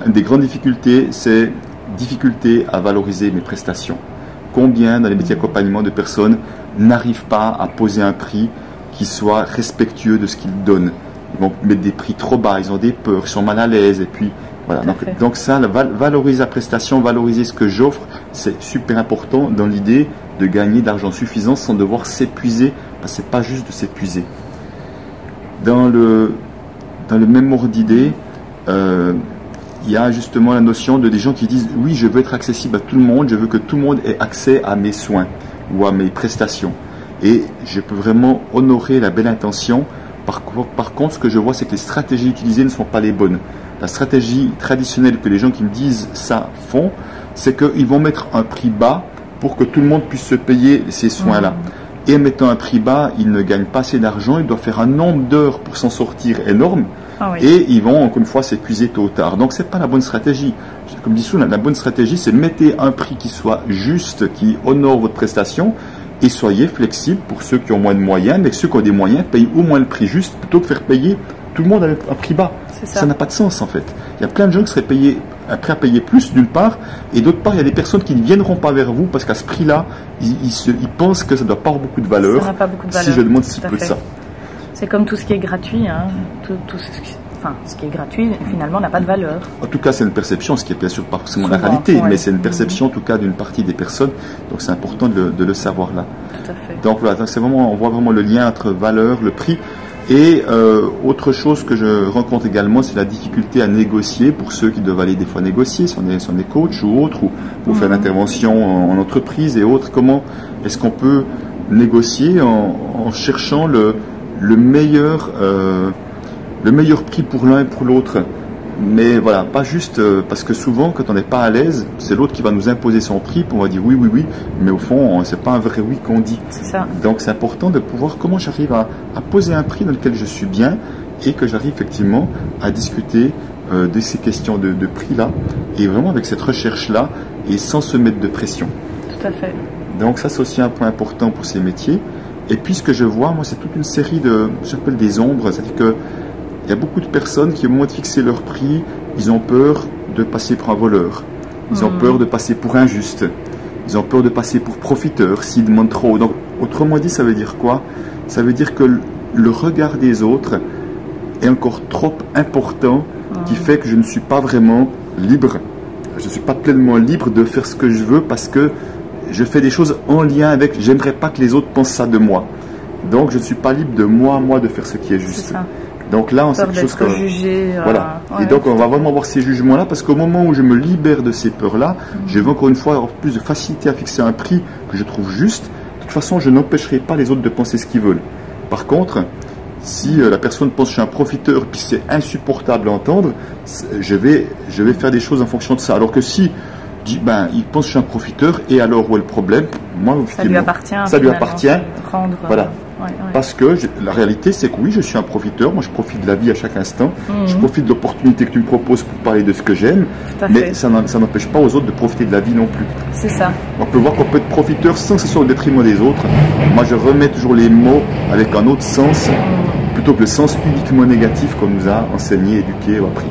une des grandes difficultés, c'est difficulté à valoriser mes prestations. Combien dans les métiers d'accompagnement de personnes n'arrivent pas à poser un prix qui soit respectueux de ce qu'ils donnent. Ils vont mettre des prix trop bas, ils ont des peurs, ils sont mal à l'aise, et puis voilà. Donc ça, valoriser la prestation, valoriser ce que j'offre, c'est super important dans l'idée de gagner de l'argent suffisant sans devoir s'épuiser, parce que c'est pas juste de s'épuiser. Dans le même ordre d'idée, il y a justement la notion de des gens qui disent oui, je veux être accessible à tout le monde, je veux que tout le monde ait accès à mes soins ou à mes prestations. Et je peux vraiment honorer la belle intention. Par contre, ce que je vois, c'est que les stratégies utilisées ne sont pas les bonnes. La stratégie traditionnelle que les gens qui me disent ça font, c'est qu'ils vont mettre un prix bas pour que tout le monde puisse se payer ces soins-là. Et en mettant un prix bas, ils ne gagnent pas assez d'argent, ils doivent faire un nombre d'heures pour s'en sortir énorme. Et ils vont encore une fois s'épuiser tôt ou tard. Donc c'est pas la bonne stratégie. Comme dit Sue, la bonne stratégie, c'est mettez un prix qui soit juste, qui honore votre prestation, et soyez flexible pour ceux qui ont moins de moyens, mais ceux qui ont des moyens payent au moins le prix juste plutôt que de faire payer tout le monde avec un prix bas. Ça n'a pas de sens en fait. Il y a plein de gens qui seraient prêts à payer plus d'une part, et d'autre part il y a des personnes qui ne viendront pas vers vous parce qu'à ce prix-là, ils pensent que ça ne doit pas avoir beaucoup de valeur. Ça n'a pas beaucoup de valeur. Si je demande si peu de ça. C'est comme tout ce qui est gratuit, hein. Ce qui est gratuit finalement n'a pas de valeur. En tout cas, c'est une perception, ce qui est bien sûr pas forcément la réalité, mais c'est une perception en tout cas d'une partie des personnes. Donc c'est important de le savoir là. Tout à fait. Donc voilà, c'est vraiment, on voit vraiment le lien entre valeur, le prix. Et autre chose que je rencontre également, c'est la difficulté à négocier pour ceux qui doivent aller des fois négocier, si on est coach ou autre, ou pour faire l'intervention en entreprise et autres. Comment est-ce qu'on peut négocier en cherchant le meilleur prix pour l'un et pour l'autre? Mais voilà, pas juste parce que souvent, quand on n'est pas à l'aise, c'est l'autre qui va nous imposer son prix, puis on va dire oui, oui, oui, mais au fond, c'est pas un vrai oui qu'on dit. C'est ça. Donc c'est important de pouvoir comment j'arrive à poser un prix dans lequel je suis bien et que j'arrive effectivement à discuter de ces questions de prix-là, et vraiment avec cette recherche-là et sans se mettre de pression. Tout à fait. Donc ça, c'est aussi un point important pour ces métiers. Et puis ce que je vois, moi, c'est toute une série j'appelle des ombres, c'est-à-dire que il y a beaucoup de personnes qui, au moment de fixer leur prix, ils ont peur de passer pour un voleur. Ils ont peur de passer pour injuste. Ils ont peur de passer pour profiteur s'ils demandent trop. Donc, autrement dit, ça veut dire quoi? Ça veut dire que le regard des autres est encore trop important, qui fait que je ne suis pas vraiment libre. Je ne suis pas pleinement libre de faire ce que je veux parce que je fais des choses en lien avec... J'aimerais pas que les autres pensent ça de moi. Donc, je ne suis pas libre de moi de faire ce qui est juste. C'est ça. Donc là, on sait quelque chose que... jugé, voilà. Et donc, on va vraiment avoir ces jugements-là, parce qu'au moment où je me libère de ces peurs-là, je vais encore une fois avoir plus de facilité à fixer un prix que je trouve juste. De toute façon, je n'empêcherai pas les autres de penser ce qu'ils veulent. Par si la personne pense que je suis un profiteur, puis c'est insupportable à entendre, je vais faire des choses en fonction de ça. Alors que si il pense que je suis un profiteur, et alors où est le problème? Moi, ça lui appartient. Ça lui appartient. Voilà. Ouais. Parce que la réalité, c'est que oui, je suis un profiteur. Moi, je profite de la vie à chaque instant. Je profite de l'opportunité que tu me proposes pour parler de ce que j'aime. Mais ça n'empêche pas aux autres de profiter de la vie non plus. C'est ça. On peut voir qu'on peut être profiteur sans que ce soit au détriment des autres. Moi, je remets toujours les mots avec un autre sens, plutôt que le sens uniquement négatif qu'on nous a enseigné, éduqué ou appris.